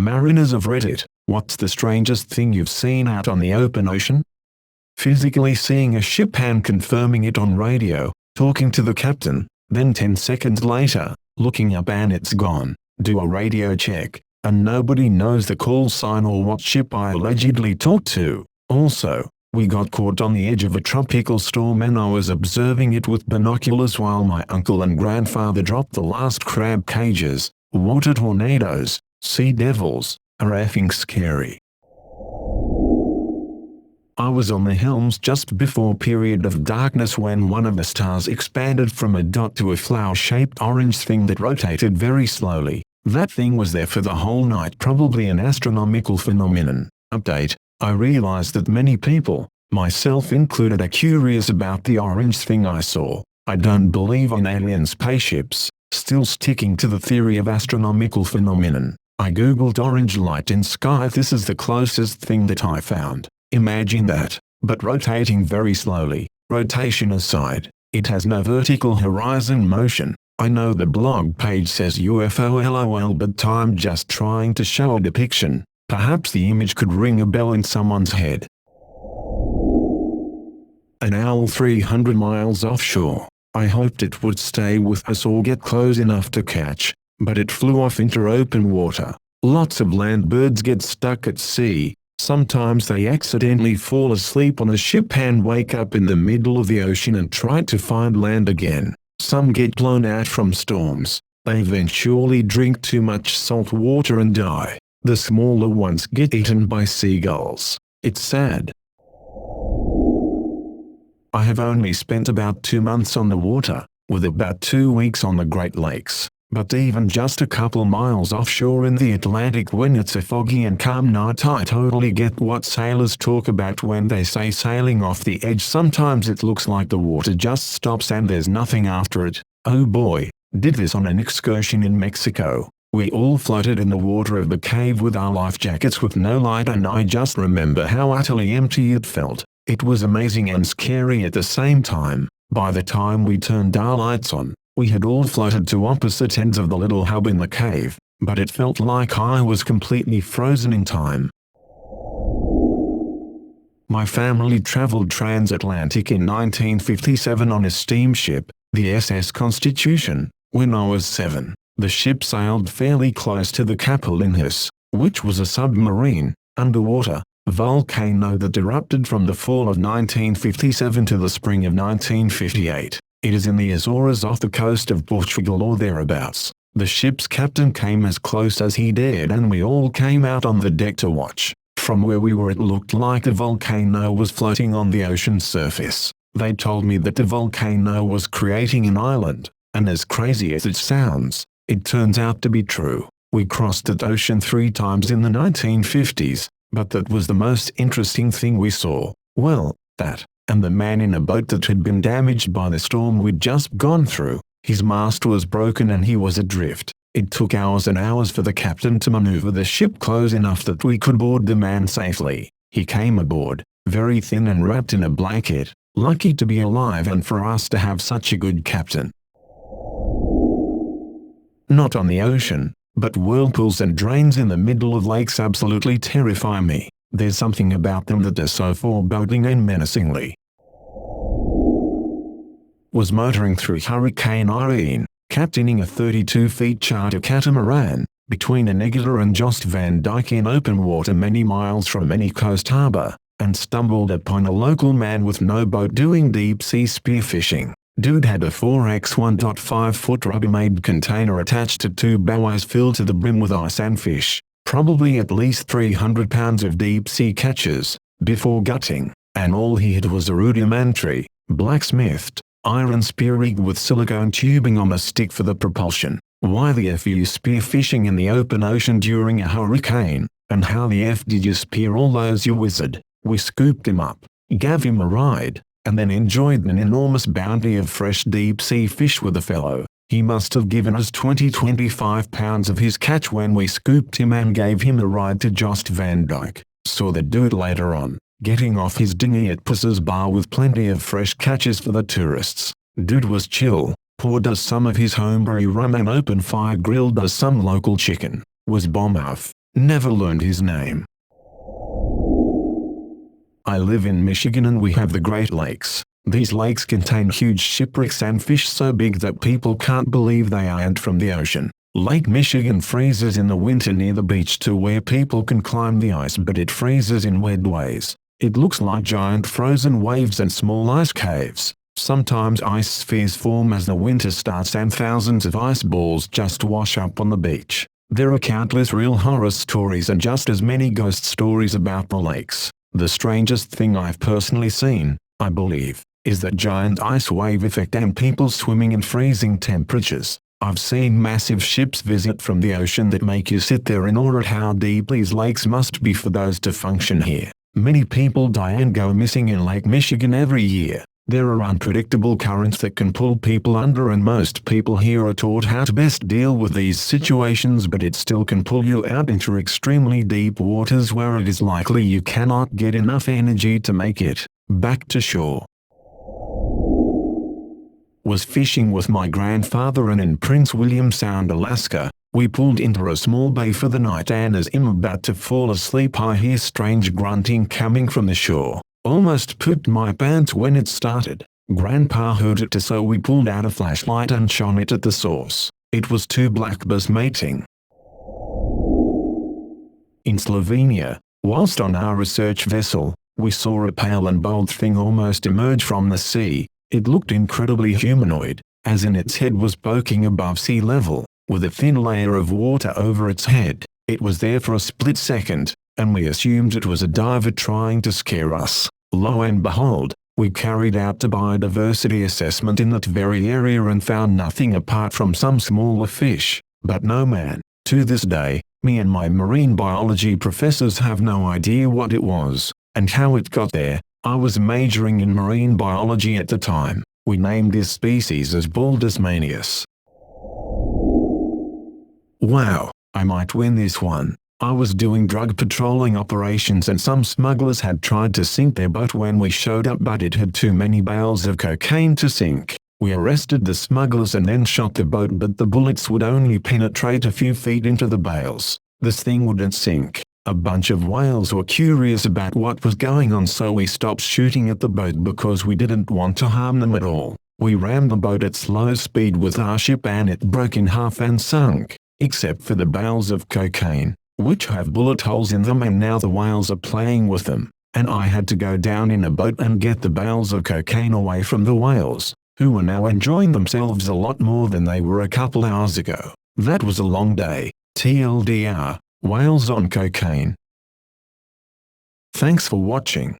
mariners of Reddit, what's the strangest thing you've seen out on the open ocean? Physically seeing a ship and confirming it on radio, talking to the captain, then 10 seconds later, looking up and it's gone. Do a radio check, and nobody knows the call sign or what ship I allegedly talked to. Also, we got caught on the edge of a tropical storm and I was observing it with binoculars while my uncle and grandfather dropped the last crab cages. Water tornadoes, sea devils, are effing scary. I was on the helms just before period of darkness when one of the stars expanded from a dot to a flower-shaped orange thing that rotated very slowly. That thing was there for the whole night, probably an astronomical phenomenon. Update: I realized that many people, myself included, are curious about the orange thing I saw. I don't believe in alien spaceships, still sticking to the theory of astronomical phenomenon. I googled orange light in sky. This is the closest thing that I found. Imagine that, but rotating very slowly. Rotation aside, it has no vertical horizon motion. I know the blog page says UFO LOL, but I'm just trying to show a depiction. Perhaps the image could ring a bell in someone's head. An owl 300 miles offshore. I hoped it would stay with us or get close enough to catch, but it flew off into open water. Lots of land birds get stuck at sea. Sometimes they accidentally fall asleep on a ship and wake up in the middle of the ocean and try to find land again. Some get blown out from storms. They eventually drink too much salt water and die. The smaller ones get eaten by seagulls. It's sad. I have only spent about 2 months on the water, with about 2 weeks on the Great Lakes. But even just a couple miles offshore in the Atlantic when it's a foggy and calm night, I totally get what sailors talk about when they say sailing off the edge. Sometimes it looks like the water just stops and there's nothing after it. Oh boy, did this on an excursion in Mexico. We all floated in the water of the cave with our life jackets with no light, and I just remember how utterly empty it felt. It was amazing and scary at the same time. By the time we turned our lights on, we had all floated to opposite ends of the little hub in the cave, but it felt like I was completely frozen in time. My family traveled transatlantic in 1957 on a steamship, the SS Constitution. When I was 7, the ship sailed fairly close to the Capellinhus, which was a submarine, underwater, volcano that erupted from the fall of 1957 to the spring of 1958. It is in the Azores off the coast of Portugal or thereabouts. The ship's captain came as close as he dared and we all came out on the deck to watch. From where we were it looked like the volcano was floating on the ocean surface. They told me that the volcano was creating an island, and as crazy as it sounds, it turns out to be true. We crossed that ocean 3 times in the 1950s, but that was the most interesting thing we saw. Well, that, and the man in a boat that had been damaged by the storm we'd just gone through. His mast was broken and he was adrift. It took hours and hours for the captain to maneuver the ship close enough that we could board the man safely. He came aboard, very thin and wrapped in a blanket, lucky to be alive and for us to have such a good captain. Not on the ocean, but whirlpools and drains in the middle of lakes absolutely terrify me. There's something about them that are so foreboding and menacingly. Was motoring through Hurricane Irene, captaining a 32-foot charter catamaran, between Anegada and Jost Van Dyke in open water many miles from any coast harbor, and stumbled upon a local man with no boat doing deep-sea spearfishing. Dude had a 4x 1.5-foot Rubbermaid container attached to 2 bows filled to the brim with ice and fish, probably at least 300 pounds of deep-sea catches, before gutting, and all he had was a rudimentary, blacksmithed, iron spear rig with silicone tubing on a stick for the propulsion. Why the F you spearfishing in the open ocean during a hurricane, and how the F did you spear all those, you wizard? We scooped him up, gave him a ride, and then enjoyed an enormous bounty of fresh deep-sea fish with a fellow. He must have given us 20-25 pounds of his catch when we scooped him and gave him a ride to Jost Van Dyke. Saw the dude later on, getting off his dinghy at Puss's Bar with plenty of fresh catches for the tourists. Dude was chill, poured us some of his homebrew rum and open fire grilled us some local chicken. Was bomb off. Never learned his name. I live in Michigan and we have the Great Lakes. These lakes contain huge shipwrecks and fish so big that people can't believe they aren't from the ocean. Lake Michigan freezes in the winter near the beach to where people can climb the ice, but it freezes in weird ways. It looks like giant frozen waves and small ice caves. Sometimes ice spheres form as the winter starts and thousands of ice balls just wash up on the beach. There are countless real horror stories and just as many ghost stories about the lakes. The strangest thing I've personally seen, I believe, is that giant ice wave effect and people swimming in freezing temperatures. I've seen massive ships visit from the ocean that make you sit there in awe at how deep these lakes must be for those to function here. Many people die and go missing in Lake Michigan every year. There are unpredictable currents that can pull people under, and most people here are taught how to best deal with these situations, but it still can pull you out into extremely deep waters where it is likely you cannot get enough energy to make it back to shore. Was fishing with my grandfather and in Prince William Sound, Alaska. We pulled into a small bay for the night, and as I'm about to fall asleep I hear strange grunting coming from the shore. Almost pooped my pants when it started. Grandpa heard it too, so we pulled out a flashlight and shone it at the source. It was two black bass mating. In Slovenia, whilst on our research vessel, we saw a pale and bold thing almost emerge from the sea. It looked incredibly humanoid, as in its head was poking above sea level, with a thin layer of water over its head. It was there for a split second, and we assumed it was a diver trying to scare us. Lo and behold, we carried out a biodiversity assessment in that very area and found nothing apart from some smaller fish. But no man, to this day, me and my marine biology professors have no idea what it was, and how it got there. I was majoring in marine biology at the time. We named this species as Baldus manius. Wow, I might win this one. I was doing drug patrolling operations and some smugglers had tried to sink their boat when we showed up, but it had too many bales of cocaine to sink. We arrested the smugglers and then shot the boat, but the bullets would only penetrate a few feet into the bales. This thing wouldn't sink. A bunch of whales were curious about what was going on, so we stopped shooting at the boat because we didn't want to harm them at all. We rammed the boat at slow speed with our ship and it broke in half and sunk, except for the bales of cocaine, which have bullet holes in them, and now the whales are playing with them, and I had to go down in a boat and get the bales of cocaine away from the whales, who were now enjoying themselves a lot more than they were a couple hours ago. That was a long day. TLDR, whales on cocaine. Thanks for watching.